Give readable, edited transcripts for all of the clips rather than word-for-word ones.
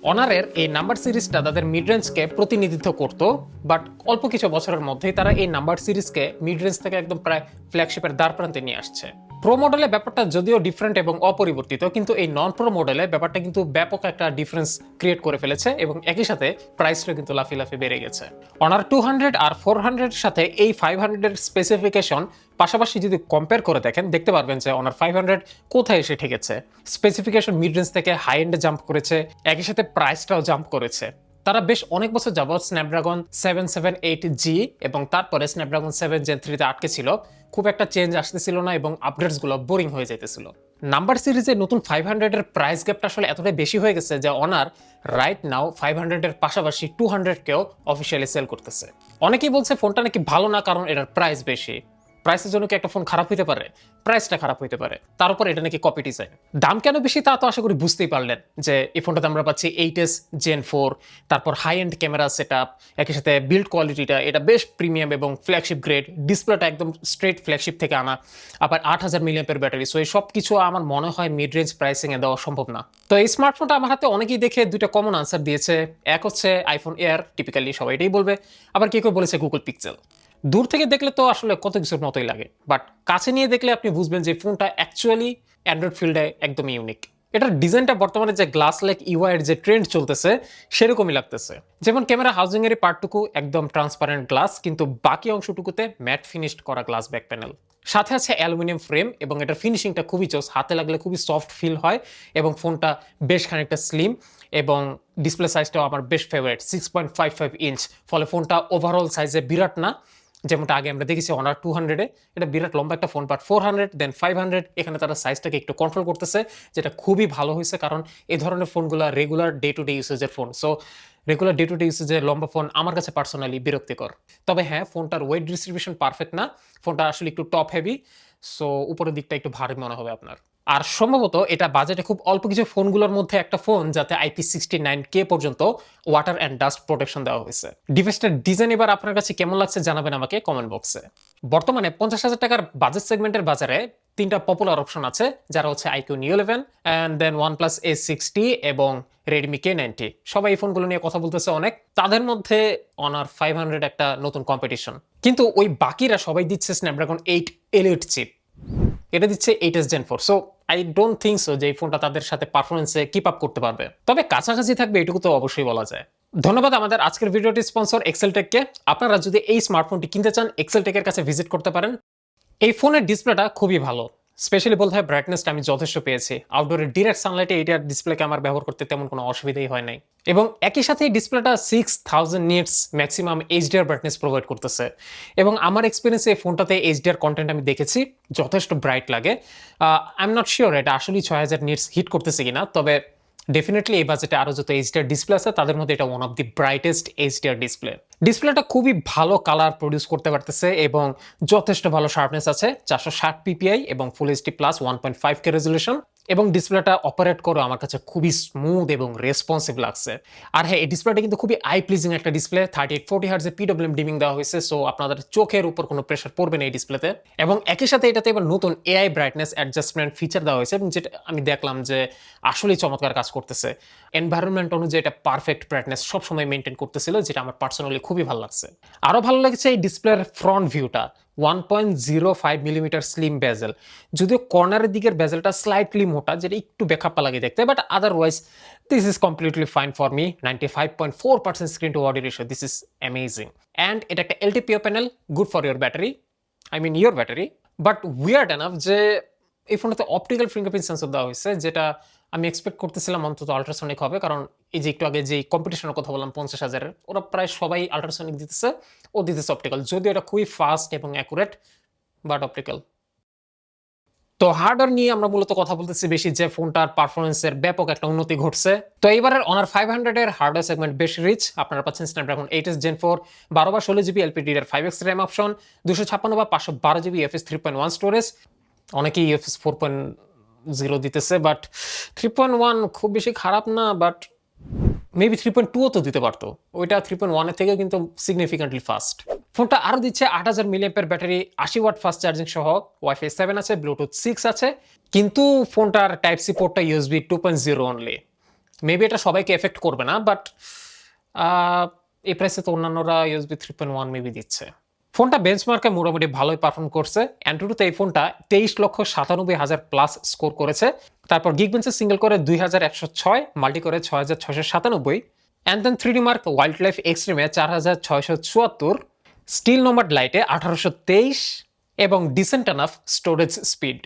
অনারের এই নাম্বার সিরিজটা তাদের মিড রেঞ্জকে প্রতিনিধিত্ব করতো, বাট অল্প কিছু বছরের মধ্যেই তারা এই নাম্বার সিরিজকে মিড রেঞ্জ থেকে একদম প্রায় ফ্ল্যাগশিপের দ্বার প্রান্তে নিয়ে আসছে। প্রো মডেলে ব্যাপারটা যদিও ডিফারেন্ট এবং অপরিবর্তিত, কিন্তু এই নন প্রো মডেলে ব্যাপারটা কিন্তু ব্যাপক একটা ডিফারেন্স ক্রিয়েট করে ফেলেছে এবং একই সাথে প্রাইসটাও কিন্তু লাফি বেড়ে গেছে। অনার 200 আর 400 সাথে এই 500 এর স্পেসিফিকেশন পাশাপাশি যদি কম্পেয়ার করে দেখেন, দেখতে পারবেন যে অনার 500 কোথায় এসে ঠেকেছে। স্পেসিফিকেশন মিড রেঞ্জ থেকে হাই এন্ডে জাম্প করেছে, একই সাথে প্রাইসটাও জাম্প করেছে। তারা বেশ অনেক বছর যাবৎ স্ন্যাপড্রাগন 778G এবং তারপরে স্ন্যাপড্রাগন 7 Gen 3 তে আটকে ছিল। খুব একটা চেঞ্জ আসতেছিল না এবং আপডেটসগুলো বোরিং হয়ে যাইতেছিল। নাম্বার সিরিজের নতুন 500 এর প্রাইস গ্যাপটা আসলে এতটাই বেশি হয়ে গেছে যে অনার রাইট নাও 500 এর পাশাপাশি 200 কেও অফিসিয়ালি সেল করতেছে। অনেকেই বলছে ফোনটা নাকি ভালো না, কারণ এটার প্রাইস বেশি। প্রাইসের জন্য কি একটা ফোন খারাপ হইতে পারে? প্রাইসটা খারাপ হইতে পারে, তার উপর এটা নাকি কপি ডিজাইন। দাম কেন বেশি তা তো আশা করি বুঝতেই পারলেন, যে এই ফোনটাতে আমরা পাচ্ছি 8S Gen 4, তারপর high end camera set up, একই সাথে বিল্ড কোয়ালিটিটা এটা বেশ প্রিমিয়াম এবং ফ্ল্যাগশিপ গ্রেড, ডিসপ্লেটা একদম স্ট্রেট ফ্ল্যাগশিপ থেকে আনা, আবার 8000 মিলিঅ্যাম্পিয়ার ব্যাটারি। সো এই সব কিছু আমার মনে হয় মিড রেঞ্জ প্রাইসিং এ দেওয়া সম্ভব না। তো এই স্মার্টফোনটা আমার হাতে অনেকেই দেখে দুইটা কমন আনসার দিয়েছে। এক হচ্ছে আইফোন এয়ার, টিপিক্যালি সবাই এটাই বলবে। আবার কেউ কেউ বলেছে গুগল পিক্সেল। দূর থেকে দেখলে তো আসলে কত কিছুর মতোই লাগে, বাট কাছে নিয়ে দেখলে আপনি বুঝবেন যে ফোনটা অ্যাকচুয়ালি অ্যান্ড্রয়েড ফিল্ডে একদম ইউনিক। এটার ডিজাইনটা বর্তমানে যে গ্লাস লাইক ইউআই এর যে ট্রেন্ড চলতেছে সেরকমই লাগতেছে। যেমন ক্যামেরা হাউজিং এর পার্টটুকু একদম ট্রান্সপারেন্ট গ্লাস, কিন্তু বাকি অংশটুকুতে ম্যাট ফিনিশড করা গ্লাস ব্যাক প্যানেল। সাথে আছে অ্যালুমিনিয়াম ফ্রেম এবং এটার ফিনিশিংটা খুবই জোস, হাতে লাগলে খুবই সফট ফিল হয় এবং ফোনটা বেশ খানিকটা স্লিম এবং ডিসপ্লে সাইজটাও আমার বেশ ফেভারিট 6.55 ইঞ্চ। ফলে ফোনটা ওভারঅল সাইজে বিরাট না, যেমনটা আগে আমরা দেখেছি অনার 200-এ। এটা বিরাট লম্বা একটা ফোন, বাট 400 দেন 500 এখানে তারা সাইজটাকে একটু কন্ট্রোল করতেছে, যেটা খুবই ভালো হয়েছে। কারণ এই ধরনের ফোনগুলো রেগুলার ডে টু ডে ইউসেজের phone. So regular day to day ইউসেজের লম্বা ফোন আমার কাছে পার্সোনালি বিরক্তিকর। তবে হ্যাঁ, ফোনটার ওয়েট ডিস্ট্রিবিউশন পারফেক্ট না, ফোনটা আসলে একটু টপ হেভি। সো উপরের দিকটা একটু ভারী মনে হবে আপনার। আর সম্ভবত এটা বাজেটে খুব অল্প কিছু ফোনগুলোর মধ্যে একটা ফোন যাতে IP69K পর্যন্ত ওয়াটার অ্যান্ড ডাস্ট প্রোটেকশন দেওয়া হয়েছে। ডিভাইসটার ডিজাইন এবার আপনার কাছে কেমন লাগছে জানাবেন আমাকে কমেন্ট বক্সে। বর্তমানে 50,000 টাকার বাজেট সেগমেন্টের বাজারে তিনটা পপুলার অপশন আছে, যারা হচ্ছে iQ Neo 11 and then OnePlus A60 এবং Redmi K90। সবাই এই ফোনগুলো নিয়ে কথা বলতেছে অনেক, তাদের মধ্যে অনার 500 একটা নতুন কম্পিটিশন। কিন্তু ওই বাকিরা সবাই দিচ্ছে স্ন্যাপড্রাগন 8 Elite চিপ, এটা দিচ্ছে 8S Gen 4। So I don't think so যে এই ফোনটা তাদের সাথে পারফরমেন্সে কিপ আপ করতে পারবে, তবে কাছাকাছি থাকবে এটুকু তো অবশ্যই বলা যায়। ধন্যবাদ আমাদের আজকের ভিডিওটির স্পন্সর এক্সেলটেককে। আপনারা যদি এই স্মার্টফোনটি কিনতে চান এক্সেলটেকের কাছে ভিজিট করতে পারেন। এই ফোনের ডিসপ্লেটা খুবই ভালো, স্পেশালি বলতে হয় ব্রাইটনেসটা আমি যথেষ্ট পেয়েছি। আউটডোরের ডিরেক্ট সানলাইটে এটার ডিসপ্লেকে আমার ব্যবহার করতে তেমন কোনো অসুবিধাই হয় নাই। এবং একই সাথে এই ডিসপ্লেটা 6000 nits maximum HDR brightness provide করতেছে। এবং আমার এক্সপিরিয়েন্সে এই ফোনটাতে এইচডিআর কন্টেন্ট আমি দেখেছি, যথেষ্ট ব্রাইট লাগে। আই এম নট শিওর এটা আসলে 6000 নিটস হিট করতেছে কিনা, তবে ডেফিনেটলি এই বাজেটে আরো যত এইচডিআর ডিসপ্লে আছে তাদের মধ্যে এটা one of the brightest HDR display. ডিসপ্লেটা খুবই ভালো কালার প্রডিউস করতে পারতেছে এবং যথেষ্ট ভালো শার্পনেস আছে, 460 পিপিআই এবং full HD plus 1.5K resolution. এবং ডিসপ্লেটা অপারেট করে আমার কাছে খুবই স্মুথ এবং রেসপন্সিভ লাগছে। আর হ্যাঁ, এই ডিসপ্লেটা কিন্তু খুবই আই প্লিজিং একটা ডিসপ্লে। 3840 হার্টজে পিডব্লিউএম ডিমিং দেওয়া হয়েছে, সো আপনাদের চোখের উপর কোনো প্রেশার পড়বে না এই ডিসপ্লেতে। এবং একই সাথে এটাতে এবার নতুন এআই ব্রাইটনেস অ্যাডজাস্টমেন্ট ফিচার দেওয়া হয়েছে এবং যেটা আমি দেখলাম যে আসলেই চমৎকার কাজ করতেছে। এনভায়রনমেন্ট অনুযায়ী এটা পারফেক্ট ব্রাইটনেস সবসময় মেনটেন করতেছিল, যেটা আমার পার্সোনালি খুবই ভালো লাগছে। আরও ভালো লাগছে এই ডিসপ্লের ফ্রন্ট ভিউটা, 1.05 মিলিমিটার স্লিম বেজেল। যদিও কর্নারের দিকের বেজেলটা স্লাইটলি মোটা, যেটা একটু বেখাপ্পা লাগে দেখতে, but otherwise this is completely fine for me. 95.4% screen to body ratio, this is amazing. And এটা একটা LTPO panel, good for your battery, I mean your battery. But weird enough যে এই ফোনটাতে অপটিক্যাল ফিঙ্গারপ্রিন্ট সেন্সর দেওয়া হয়েছে, যেটা আমি expect করতেছিলাম অন্তত আল্ট্রাসনিক হবে, কারণ এই যে একটু আগে যে কম্পিটিশনের কথা বললাম 50,000-এর, ওরা প্রায় সবাই আল্ট্রাসনিক দিতেছে, ও দিতেছে অপটিক্যাল। যদিও এটা খুবই ফাস্ট এবং অ্যাকুরেট, বাট অপটিক্যাল। তো হার্ডওয়্যার নিয়ে আমরা মূলত কথা বলতেছি বেশি, যে ফোনটার পারফরমেন্সের ব্যাপক একটা উন্নতি ঘটছে। তো এইবারের অনার 500-এর হার্ডওয়্যার সেগমেন্ট বেশ রিচ। আপনারা পাচ্ছেন স্ন্যাপড্রাগন 8S Gen 4, 12 বা 16 GB LPDDR 5X RAM option, 256 বা 512 জিবি UFS 3.1 স্টোরেজ। অনেকেই UFS 4.0 দিতেছে, বাট 3.1 খুব বেশি খারাপ না, বাট মেবি 3.2ও তো দিতে পারতো। ওইটা 3.1 এর থেকেও কিন্তু সিগনিফিকেন্টলি ফাস্ট। ফোনটা আরো দিচ্ছে 8000 milliampere battery, 80 watt fast charging সহ, ওয়াইফাই 7 আছে, ব্লুটুথ 6 আছে। কিন্তু ফোনটার টাইপ সি পোর্টটা USB 2.0 অনলি। মেবি এটা সবাইকে এফেক্ট করবে না, বাট এই প্রাইসে তো অন্যান্যরা ইউএসবি 3.1 মেবি দিচ্ছে। ফোনটা বেঞ্চমার্কে মোটামুটি ভালোই পারফর্ম করছে। অ্যান্ড্রয়েডে এই ফোনটা 23,97,000 প্লাস স্কোর করেছে। তারপর গিগবেঞ্চে সিঙ্গেল করে 2,106, মাল্টি করে 6,697, and then 3D mark wild life এক্সট্রিমে 4,674, স্টিল নোমাড লাইটে 1,823 এবং ডিসেন্ট এনাফ স্টোরেজ স্পিড।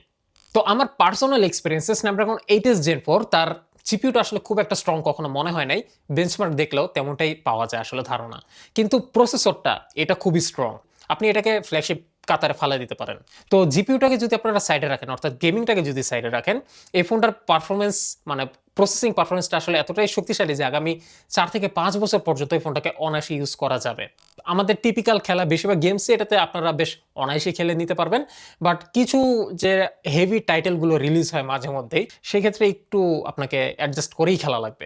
তো আমার পার্সোনাল এক্সপিরিয়েন্সে স্ন্যাপড্রাগন 8s Gen 4 তার জিপিইউটা আসলে খুব একটা স্ট্রং কখনো মনে হয় নাই, বেঞ্চমার্ক দেখলেও তেমনটাই পাওয়া যায় আসলে ধারণা। কিন্তু প্রসেসরটা এটা খুবই স্ট্রং, আপনি এটাকে ফ্ল্যাগশিপ কাতারে ফালা দিতে পারেন। তো জিপিইউটাকে যদি আপনারা সাইডে রাখেন, অর্থাৎ গেমিংটাকে যদি সাইডে রাখেন, এই ফোনটার পারফরমেন্স মানে প্রসেসিং পারফরমেন্সটা আসলে এতটাই শক্তিশালী যে আগামী 4 থেকে 5 বছর পর্যন্ত এই ফোনটাকে অনায়াসে ইউজ করা যাবে। আমাদের টিপিক্যাল খেলা বেশিরভাগ গেমসে এটাতে আপনারা বেশ অনায়াসে খেলে নিতে পারবেন, বাট কিছু যে হেভি টাইটেলগুলো রিলিজ হয় মাঝে মধ্যেই, সেক্ষেত্রে একটু আপনাকে অ্যাডজাস্ট করেই খেলা লাগবে।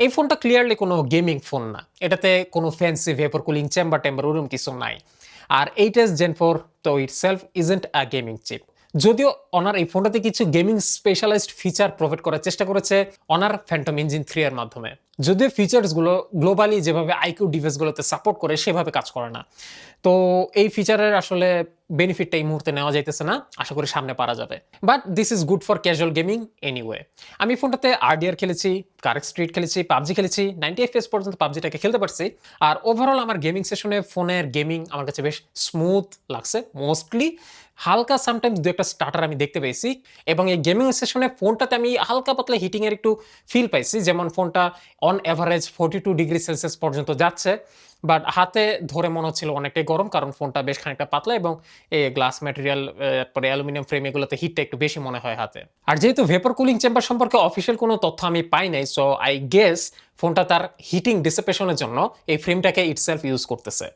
এই ফোনটা ক্লিয়ারলি কোনো গেমিং ফোন না, এটাতে কোনো ফ্যান্সি ভেপর কুলিং চেম্বার ওরকম কিছু নাই। আর 8s Gen 4 তো itself isn't a gaming chip. যদিও অনার এই ফোনটাতে কিছু গেমিং স্পেশালাইজড ফিচার প্রোভাইড করার চেষ্টা করেছে অনার ফ্যান্টম ইঞ্জিন 3 এর মাধ্যমে, যদিও ফিচার্সগুলো গ্লোবালি যেভাবে আইকিউ ডিভাইসগুলোতে সাপোর্ট করে সেভাবে কাজ করে না। তো এই ফিচারের আসলে বেনিফিটটা এই মুহূর্তে নেওয়া যাইতেছে না, আশা করি সামনে পারা যাবে। But this is good for casual gaming anyway. আমি ফোনটাতে আরডিআর খেলেছি, কারেক স্ট্রিট খেলেছি, পাবজি খেলেছি, 90 FPS পর্যন্ত পাবজিটাকে খেলতে পারছি। আর ওভারঅল আমার গেমিং সেশনে ফোনের গেমিং আমার কাছে বেশ স্মুথ লাগছে। মোস্টলি হালকা সামটাইমস দু একটা স্টার্টার আমি দেখতে পেয়েছি, এবং এই গেমিং সেশনে ফোনটাতে আমি হালকা পাতলা হিটিংয়ের একটু ফিল পাইছি, যেমন ফোনটা অন অ্যাভারেজ 42°C পর্যন্ত যাচ্ছে, বাট হাতে ধরে মনে হচ্ছিল অনেকটাই গরম, কারণ ফোনটা বেশ খানিকটা পাতলা এবং এই গ্লাস ম্যাটেরিয়াল পরে অ্যালুমিনিয়াম ফ্রেম, এগুলোতে হিটটা একটু বেশি মনে হয় হাতে। আর যেহেতু ভেপর কুলিং চেম্বার সম্পর্কে অফিসিয়াল কোনো তথ্য আমি পাই নাই, সো আই গেস ফোনটা তার হিটিং ডিসিপেশনের জন্য এই ফ্রেমটাকে ইটসেলফ ইউজ করতেছে।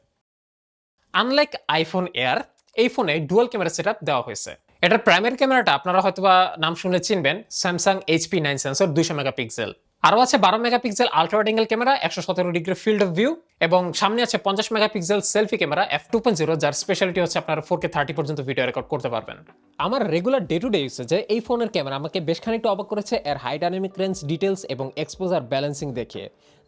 আনলাইক আইফোন এয়ার, এই ফোনে ডুয়াল ক্যামেরা সেটআপ দেওয়া হয়েছে। এটার প্রাইমারি ক্যামেরাটা আপনারা হয়তোবা নাম শুনলে চিনবেন, স্যামসাং HP9 সেন্সর 200 মেগাপিক্সেল। আরও আছে 12 megapixel ultra wide angle camera, 117° field of view, এবং সামনে আছে 50 মেগাপিক্সেল সেলফি ক্যামেরা f2.0, যার স্পেশালিটি হচ্ছে আপনারা 4K 30 পর্যন্ত ভিডিও রেকর্ড করতে পারবেন। আমার রেগুলার ডে টু ডে ইউসেজে এই ফোনের ক্যামেরা আমাকে বেশ খানিকটা অবাক করেছে এর হাই ডাইনামিক রেঞ্জ ডিটেলস এবং এক্সপোজার ব্যালেন্সিং দেখে,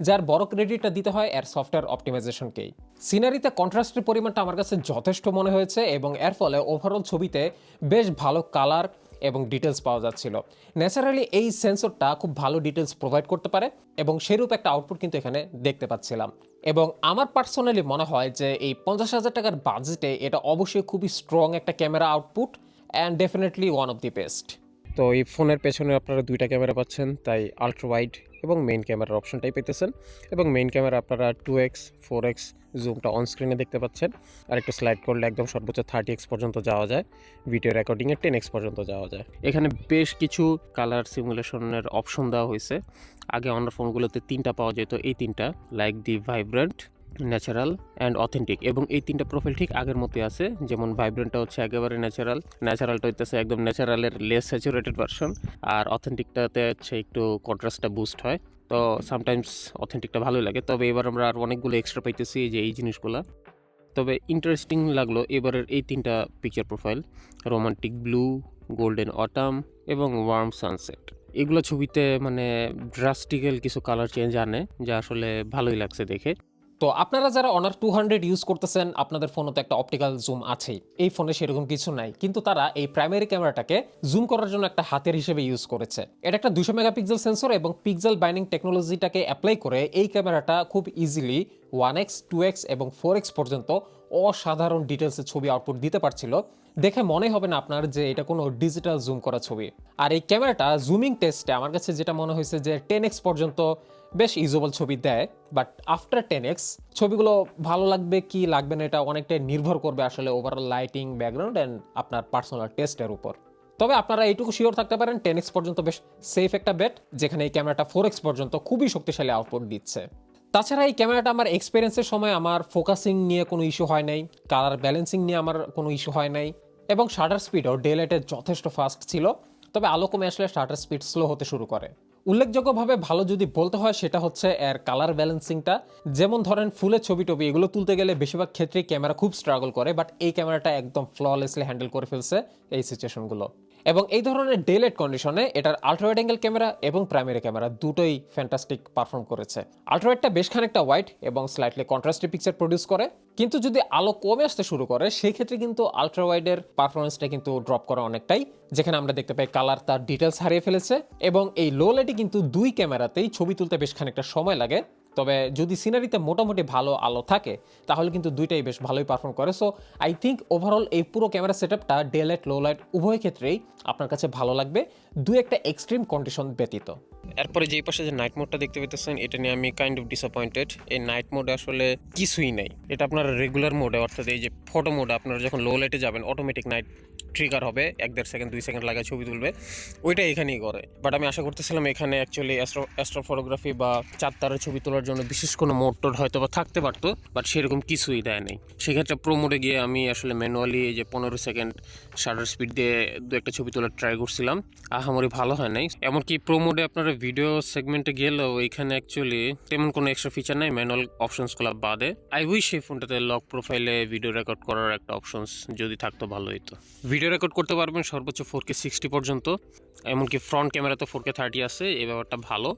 যার বড় ক্রেডিটটা দিতে হয় এর সফটওয়্যার অপটিমাইজেশনকেই। সিনারিতে কন্ট্রাস্টের পরিমাণটা আমার কাছে যথেষ্ট মনে হয়েছে, এবং এর ফলে ওভারঅল ছবিতে বেশ ভালো কালার এবং ডিটেলস পাওয়া যাচ্ছিল। ন্যাচারালি এই সেন্সরটা খুব ভালো ডিটেলস প্রোভাইড করতে পারে, এবং সেরূপ একটা আউটপুট কিন্তু এখানে দেখতে পাচ্ছিলাম। এবং আমার পার্সোনালি মনে হয় যে এই 50,000 টাকার বাজেটে এটা অবশ্যই খুবই স্ট্রং একটা camera output, and definitely one of the best. তো এই ফোনের পেছনে আপনারা দুইটা ক্যামেরা পাচ্ছেন, তাই আলট্রা ওয়াইড এবং মেইন ক্যামেরার অপশনটাই পেতেছেন, এবং মেইন ক্যামেরা আপনারা 2x 4x জুমটা অন স্ক্রিনে দেখতে পাচ্ছেন, আর একটু স্লাইড করলে একদম সর্বোচ্চ 30x পর্যন্ত যাওয়া যায়, ভিডিও রেকর্ডিংয়ে 10x পর্যন্ত যাওয়া যায়। এখানে বেশ কিছু কালার সিমুলেশনের অপশন দেওয়া হয়েছে। আগে অন্য ফোনগুলোতে 3টা পাওয়া যেত, এই 3টা like the vibrant, natural and authentic, এবং এই 3টা প্রোফাইল ঠিক আগের মতোই আছে। যেমন ভাইব্রেন্টটা হচ্ছে একেবারে ন্যাচারালটা হইতেছে একদম ন্যাচারালের লেস স্যাচুরেটেড ভার্সন, আর অথেন্টিকটাতে হচ্ছে একটু কন্ট্রাস্টটা বুস্ট হয়। তো সামটাইমস অথেন্টিকটা ভালোই লাগে, তবে এবার আমরা আর অনেকগুলো এক্সট্রা পাইতেছি যে এই জিনিসগুলো। তবে ইন্টারেস্টিং লাগলো এবারের এই 3টা picture profile, romantic blue, golden autumn এবং ওয়ার্ম সানসেট। এগুলো ছবিতে মানে ড্রাস্টিক্যাল কিছু কালার চেঞ্জ আনে, যা আসলে ভালোই লাগছে দেখে। তো আপনারা যারা অনার 200 ইউজ করতেছেন, আপনাদের ফোনে তো একটা অপটিক্যাল জুম আছেই, এই ফোনে সেরকম কিছু নাই, কিন্তু তারা এই প্রাইমারি ক্যামেরাটাকে জুম করার জন্য একটা হাতের হিসেবে ইউজ করেছে। এটা একটা 200 মেগাপিক্সেল সেন্সর এবং পিক্সেল বাইন্ডিং টেকনোলজিটাকে অ্যাপ্লাই করে এই ক্যামেরাটা খুব ইজিলি 1x 2x এবং 4x পর্যন্ত অসাধারণ ডিটেলসের ছবি আউটপুট দিতে পারছিল। দেখে মনে হবে না আপনার যে এটা কোনো ডিজিটাল জুম করা ছবি। আর এই ক্যামেরাটা জুমিং টেস্টে আমার কাছে যেটা মনে হয়েছে যে 10x পর্যন্ত বেশ ইউজেবল ছবি দেয়, বাট আফটার 10x ছবিগুলো ভালো লাগবে কি লাগবে না এটা অনেকটাই নির্ভর করবে আসলে ওভারঅল লাইটিং, ব্যাকগ্রাউন্ড অ্যান্ড আপনার পার্সোনাল টেস্টের উপর। তবে আপনারা এইটুকু শিওর থাকতে পারেন 10x পর্যন্ত বেশ সেফ একটা বেট, যেখানে এই ক্যামেরাটা 4x পর্যন্ত খুবই শক্তিশালী আউটপুট দিচ্ছে। তাছাড়া এই ক্যামেরাটা আমার এক্সপিরিয়েন্সের সময় আমার ফোকাসিং নিয়ে কোনো ইস্যু হয় নাই, কালার ব্যালেন্সিং নিয়ে আমার কোনো ইস্যু হয় নাই, এবং শাটার স্পিডও ডে লাইটে যথেষ্ট ফাস্ট ছিল। তবে আলো কমে আসলে শাটার স্পিড স্লো হতে শুরু করে। উল্লেখযোগ্যভাবে ভালো যদি বলতে হয় সেটা হচ্ছে এর কালার ব্যালেন্সিংটা। যেমন ধরেন ফুলের ছবি টবি এগুলো তুলতে গেলে বেশিরভাগ ক্ষেত্রেই ক্যামেরা খুব স্ট্রাগল করে, বাট এই ক্যামেরাটা একদম ফ্ললেসলি হ্যান্ডেল করে ফেলছে এই সিচুয়েশনগুলো। এবং এই ধরনের ডে লাইট কন্ডিশনে এটার আল্ট্রা ওয়াইড অ্যাঙ্গেল ক্যামেরা এবং প্রাইমারি ক্যামেরা দুটোই ফ্যান্টাস্টিক পারফর্ম করেছে। আল্ট্রা ওয়াইডটা বেশ খানিকটা ওয়াইড এবং স্লাইটলি কন্ট্রাস্টি পিকচার প্রডিউস করে, কিন্তু যদি আলো কমে আসতে শুরু করে সেই ক্ষেত্রে কিন্তু আল্ট্রা ওয়াইডের পারফরমেন্সটা কিন্তু ড্রপ করে অনেকটাই, যেখানে আমরা দেখতে পাই কালার তার ডিটেলস হারিয়ে ফেলেছে। এবং এই লো লাইটে কিন্তু দুই ক্যামেরাতেই ছবি তুলতে বেশ খানিকটা সময় লাগে, তবে যদি সিনারিতে মোটামুটি ভালো আলো থাকে তাহলে কিন্তু দুইটাই বেশ ভালোই পারফর্ম করে। সো আই থিঙ্ক ওভারঅল এই পুরো ক্যামেরা সেটআপটা ডে লাইট লো লাইট উভয় ক্ষেত্রেই আপনার কাছে ভালো লাগবে, দুই একটা এক্সট্রিম কন্ডিশন ব্যতীত। এরপরে যেই পাশে যে নাইট মোডটা দেখতে পেতেছেন, এটা নিয়ে আমি কাইন্ড অফ ডিসঅ্যাপয়েন্টেড। এই নাইট মোডে আসলে কিছুই নেই। এটা আপনার রেগুলার মোডে, অর্থাৎ এই যে ফটো মোডে আপনারা যখন লো লাইটে যাবেন অটোমেটিক নাইট ট্রিগার হবে, 1-1.5 সেকেন্ড 2 সেকেন্ড লাগায় ছবি তুলবে, ওইটা এখানেই করে। বাট আমি আশা করতেছিলাম এখানে অ্যাকচুয়ালি অ্যাস্ট্রো ফটোগ্রাফি বা চাঁদ তারার ছবি তোলার জন্য বিশেষ কোনো মোড টোড হয়তো বা থাকতে পারতো, বাট সেরকম কিছুই দেয় নেই। সেক্ষেত্রে প্রো মোডে গিয়ে আমি আসলে ম্যানুয়ালি এই যে 15 সেকেন্ড শাটার স্পিড দিয়ে দু একটা ছবি তোলার ট্রাই করছিলাম, আহামরি ভালো হয় নাই। এমনকি প্রো মোডে আপনারা ভিডিও সেগমেন্টে গেলেও এখানে অ্যাকচুয়ালি তেমন কোনো এক্সট্রা ফিচার নাই ম্যানুয়াল অপশনসগুলো বাদে। আই উইশ এই ফোনটাতে লক প্রোফাইলে ভিডিও রেকর্ড করার একটা অপশনস যদি থাকতো ভালো হতো। ভিডিও রেকর্ড করতে পারবেন সর্বোচ্চ 4K 60 পর্যন্ত, এমনকি ফ্রন্ট ক্যামেরাতে 4K 30 আছে, এই ব্যাপারটা ভালো।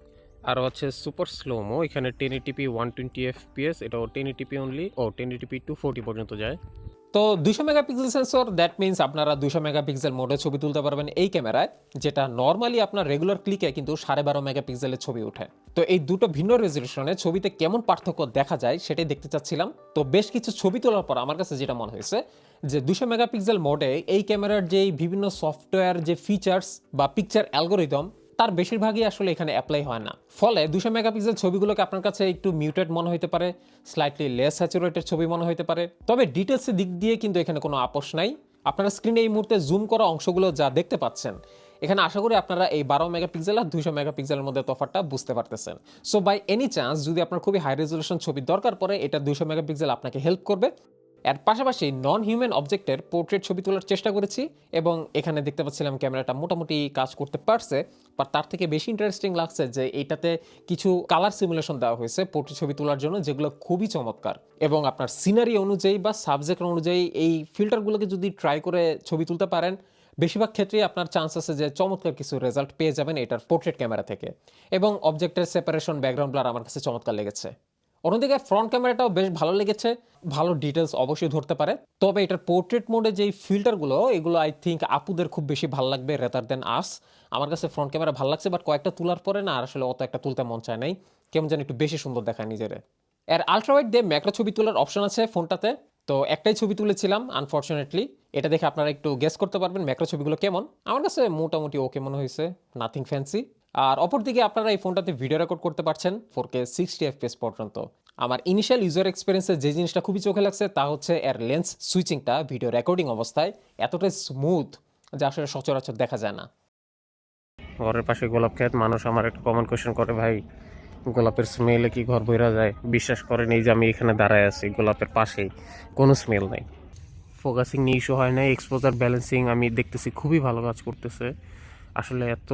আর হচ্ছে সুপার স্লোমো, এখানে 1080p 120 fps, এটাও 1080p অনলি, 1080p 240 পর্যন্ত যায়। তো 200 মেগাপিক্সেল সেন্সর, দ্যাট মিনস আপনারা 200 মেগাপিক্সেল মোডে ছবি তুলতে পারবেন এই ক্যামেরায়, যেটা নর্মালি আপনার রেগুলার ক্লিকে কিন্তু 12.5 মেগাপিক্সেলের ছবি ওঠে। তো এই দুটো ভিন্ন রেজলিউশনে ছবিতে কেমন পার্থক্য দেখা যায় সেটাই দেখতে চাচ্ছিলাম। তো বেশ কিছু ছবি তোলার পর আমার কাছে যেটা মনে হয়েছে যে 200 মেগাপিক্সেল মোডে এই ক্যামেরার যেই বিভিন্ন সফটওয়্যার যে ফিচার্স বা পিকচার অ্যালগোরিদম তার বেশিরভাগই আসলে এখানে অ্যাপ্লাই হয় না। ফলে 200 মেগাপিক্সেল ছবিগুলোকে আপনার কাছে একটু মিউটেড মনে হতে পারে, স্লাইটলি লেস স্যাচুরেটেড ছবি মনে হতে পারে, তবে ডিটেলসের দিক দিয়ে কিন্তু এখানে কোনো আপোষ নাই। আপনারা স্ক্রিনে এই মুহূর্তে জুম করা অংশগুলো যা দেখতে পাচ্ছেন, এখানে আশা করি আপনারা এই 12 মেগাপিক্সেল আর 200 মেগাপিক্সেলের মধ্যে তফাৎটা বুঝতে পারতেছেন। সো বাই এনি চান্স যদি আপনার খুবই হাই রেজলিউশন ছবি দরকার পড়ে, এটা 200 মেগাপিক্সেল আপনাকে হেল্প করবে। এর পাশাপাশি নন হিউম্যান অবজেক্টের পোর্ট্রেট ছবি তোলার চেষ্টা করেছি এবং এখানে দেখতে পাচ্ছিলাম ক্যামেরাটা মোটামুটি কাজ করতে পারছে। বাট তার থেকে বেশি ইন্টারেস্টিং লাগছে যে এইটাতে কিছু কালার সিমুলেশন দেওয়া হয়েছে পোর্ট্রেট ছবি তোলার জন্য, যেগুলো খুবই চমৎকার। এবং আপনার সিনারি অনুযায়ী বা সাবজেক্ট অনুযায়ী এই ফিল্টারগুলোকে যদি ট্রাই করে ছবি তুলতে পারেন, বেশিরভাগ ক্ষেত্রেই আপনার চান্স আছে যে চমৎকার কিছু রেজাল্ট পেয়ে যাবেন এটার পোর্ট্রেট ক্যামেরা থেকে। এবং অবজেক্টের সেপারেশন, ব্যাকগ্রাউন্ড ব্লার আমার কাছে চমৎকার লেগেছে। অন্যদিকে ফ্রন্ট ক্যামেরাটাও বেশ ভালো লেগেছে, ভালো ডিটেলস অবশ্যই ধরতে পারে। তবে এটার পোর্ট্রেট মোডে যেই ফিল্টারগুলো, এগুলো আই থিঙ্ক আপুদের খুব বেশি ভালো লাগবে রেদার দেন আস। আমার কাছে ফ্রন্ট ক্যামেরা ভালো লাগছে, বাট কয়েকটা তোলার পরে না আর আসলে অত একটা তুলতে মন চায় নাই, কেমন যেন একটু বেশি সুন্দর দেখায় নিজেরে। এর আলট্রাওয়াইড দিয়ে ম্যাক্রো ছবি তোলার অপশন আছে ফোনটাতে, তো একটাই ছবি তুলেছিলাম আনফরচুনেটলি। এটা দেখে আপনারা একটু গেস করতে পারবেন ম্যাক্রো ছবিগুলো কেমন। আমার কাছে মোটামুটি ওকে মনে হয়েছে, নাথিং ফ্যান্সি। আর অপরদিকে আপনারা এই ফোনটাতে ভিডিও রেকর্ড করতে পারছেন 4K 60 fps পর্যন্ত। আমার ইনিশিয়াল ইউজার এক্সপিরিয়েন্সে যে জিনিসটা খুবই চোখে লাগছে তা হচ্ছে এর লেন্স সুইচিংটা ভিডিও রেকর্ডিং অবস্থায় এতটাই স্মুথ যা আসলে সচরাচর দেখা যায় না। ঘরের পাশে গোলাপ ক্ষেত, মানুষ আমার একটা কমন কোয়েশ্চেন করে, ভাই গোলাপের স্মেলে কি ঘর বইরা যায়? বিশ্বাস করেন এই যে আমি এখানে দাঁড়ায় আছি গোলাপের পাশেই, কোনো স্মেল নাই। ফোকাসিং নিয়ে ইস্যু হয় না, এক্সপোজার ব্যালেন্সিং আমি দেখতেছি খুবই ভালো কাজ করতেছে। আসলে এত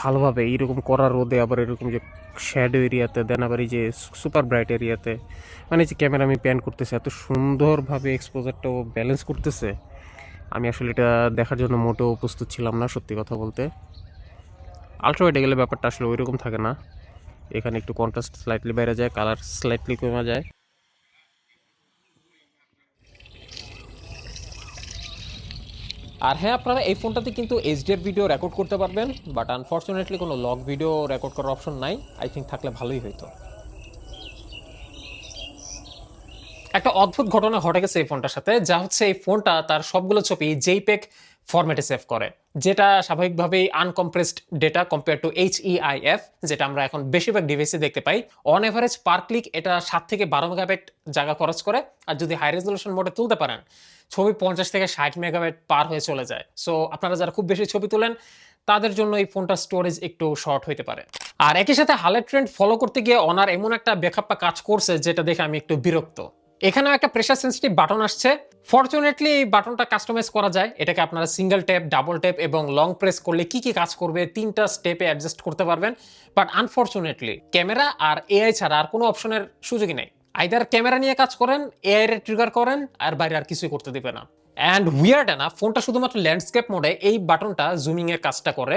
ভালোভাবে এইরকম করা রোদে, আবার এরকম যে শ্যাডো এরিয়াতে দেন, আবার এই যে সুপার ব্রাইট এরিয়াতে, মানে যে ক্যামেরা আমি প্যান করতেছে এত সুন্দরভাবে এক্সপোজারটাও ব্যালেন্স করতেছে, আমি আসলে এটা দেখার জন্য মোটেও প্রস্তুত ছিলাম না সত্যি কথা বলতে। আলট্রাওয়াইডে গেলে ব্যাপারটা আসলে ওই রকম থাকে না, এখানে একটু কন্ট্রাস্ট স্লাইটলি বেড়ে যায়, কালার স্লাইটলি কমে যায়। আর হ্যাঁ, আপনারা এই ফোনটাতে কিন্তু এইচডিআর ভিডিও রেকর্ড করতে পারবেন, বাট আনফরচুনেটলি কোনো লগ ভিডিও রেকর্ড করার অপশন নাই। আই থিঙ্ক থাকলে ভালোই হইতো। একটা অদ্ভুত ঘটনা ঘটে গেছে এই ফোনটার সাথে, যা হচ্ছে এই ফোনটা তার সবগুলো ছবি জেইপেগ ফরম্যাটে সেভ করে, যেটা স্বাভাবিকভাবেই আনকম্প্রেসড ডেটা কম্পেয়ার টু HEIF, যেটা আমরা এখন বেশিরভাগ ডিভাইসে দেখতে পাই। অন এভারেজ পার ক্লিক এটা 7 থেকে 12 মেগাবাইট জায়গা খরচ করে, আর যদি হাই রেজলিউশন মোডে তুলতে পারেন ছবি 50 থেকে 60 মেগাবাইট পার হয়ে চলে যায়। সো আপনারা যারা খুব বেশি ছবি তোলেন তাদের জন্য এই ফোনটার স্টোরেজ একটু শর্ট হইতে পারে। আর একই সাথে হালের ট্রেন্ড ফলো করতে গিয়ে অনার এমন একটা বেখাপ্পা কাজ করছে যেটা দেখে আমি একটু বিরক্ত। এখানেও একটা প্রেসার সেন্সিটিভ বাটন আসছে। ফরচুনেটলি এই বাটনটা কাস্টমাইজ করা যায়, এটাকে আপনারা সিঙ্গেল ট্যাপ, ডাবল ট্যাপ এবং লং প্রেস করলে কি কি কাজ করবে 3টা স্টেপে অ্যাডজাস্ট করতে পারবেন। বাট আনফরচুনেটলি ক্যামেরা আর এআই ছাড়া আর কোনো অপশনের সুযোগই নাই। আইদার ক্যামেরা নিয়ে কাজ করেন, এআই এর ট্রিগার করেন, আর বাইরে আর কিছুই করতে দিবে না। অ্যান্ড উইয়ার্ড না, ফোনটা শুধুমাত্র ল্যান্ডস্কেপ মোডে এই বাটনটা জুমিং এর কাজটা করে,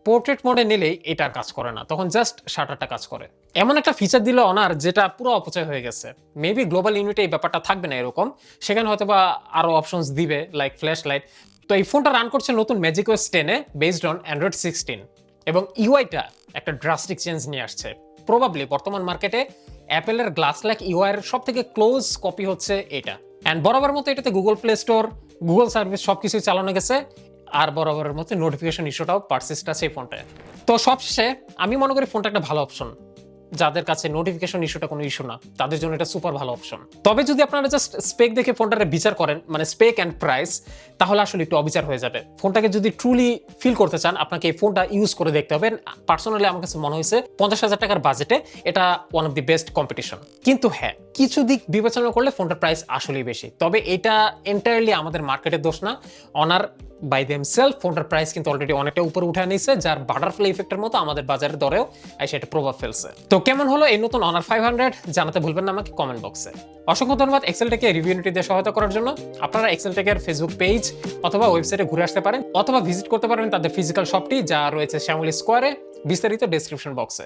পোর্ট্রেট মোডে নিলেই এটার কাজ করে না, তখন জাস্ট শাটারটা কাজ করে। এমন একটা ফিচার দিল অনার যেটা পুরো অপচয় হয়ে গেছে। মেবি গ্লোবাল ইউনিটে এই ব্যাপারটা থাকবে না এরকম, সেখানে হয়তো বা আরো অপশনস দিবে লাইক ফ্ল্যাশ লাইট। তো এই ফোনটা রান করছে নতুন ম্যাজিক ওএস 10-এ বেসড অন অ্যান্ড্রয়েড 16, এবং ইউআইটা একটা ড্রাস্টিক চেঞ্জ নিয়ে আসছে। প্রবাবলি বর্তমান মার্কেটে অ্যাপেলের গ্লাস লাইক ইউআই এর সব থেকে ক্লোজ কপি হচ্ছে এটা। অ্যান্ড বরাবর মতো এটাতে Google play store, Google service সবকিছুই চালানো গেছে, আর বরাবরের মতো নোটিফিকেশন ইস্যুটাও পারসিস্ট আছে এই ফোনটায়। তো সবশেষে আমি মনে করি ফোনটা একটা ভালো অপশন। যাদের কাছে নোটিফিকেশন ইস্যুটা কোনো ইস্যু না, তাদের জন্য এটা সুপার ভালো অপশন। তবে যদি আপনারা জাস্ট স্পেক দেখে ফোনটারে বিচার করেন, মানে স্পেক অ্যান্ড প্রাইস, তাহলে আসলে একটু অবিচার হয়ে যাবে। ফোনটাকে যদি ট্রুলি ফিল করতে চান, আপনাকে এই ফোনটা ইউজ করে দেখতে হবে। পার্সোনালি আমার কাছে মনে হয়েছে 50,000 টাকার বাজেটে এটা one of the best competition. কিন্তু হ্যাঁ, কিছু দিক বিবেচনা করলে ফোনটার প্রাইস আসলেই বেশি। তবে এটা এন্টায়ারলি আমাদের মার্কেটের দোষ না। অনার বাই দেমসেলফ ফোনটার প্রাইস কিন্তু অলরেডি অনেকটা উপরে উঠে নিয়েছে, যার বাটারফ্লাই ইফেক্টের মতো আমাদের বাজারের দরেও সেটা প্রভাব ফেলছে। তো কেমন হলো এই নতুন অনার 500 জানাতে ভুলবেন না আমাকে কমেন্ট বক্সে। অসংখ্য ধন্যবাদ এক্সেলটেকে রিভিউ ইউনিটি দিয়ে সহায়তা করার জন্য। আপনারা এক্সেলটেকের ফেসবুক পেজ অথবা ওয়েবসাইটে ঘুরে আসতে পারেন, অথবা ভিজিট করতে পারেন তাদের ফিজিক্যাল শপটি, যা রয়েছে শ্যামলী স্কোয়ারে, বিস্তারিত ডেসক্রিপশন বক্সে।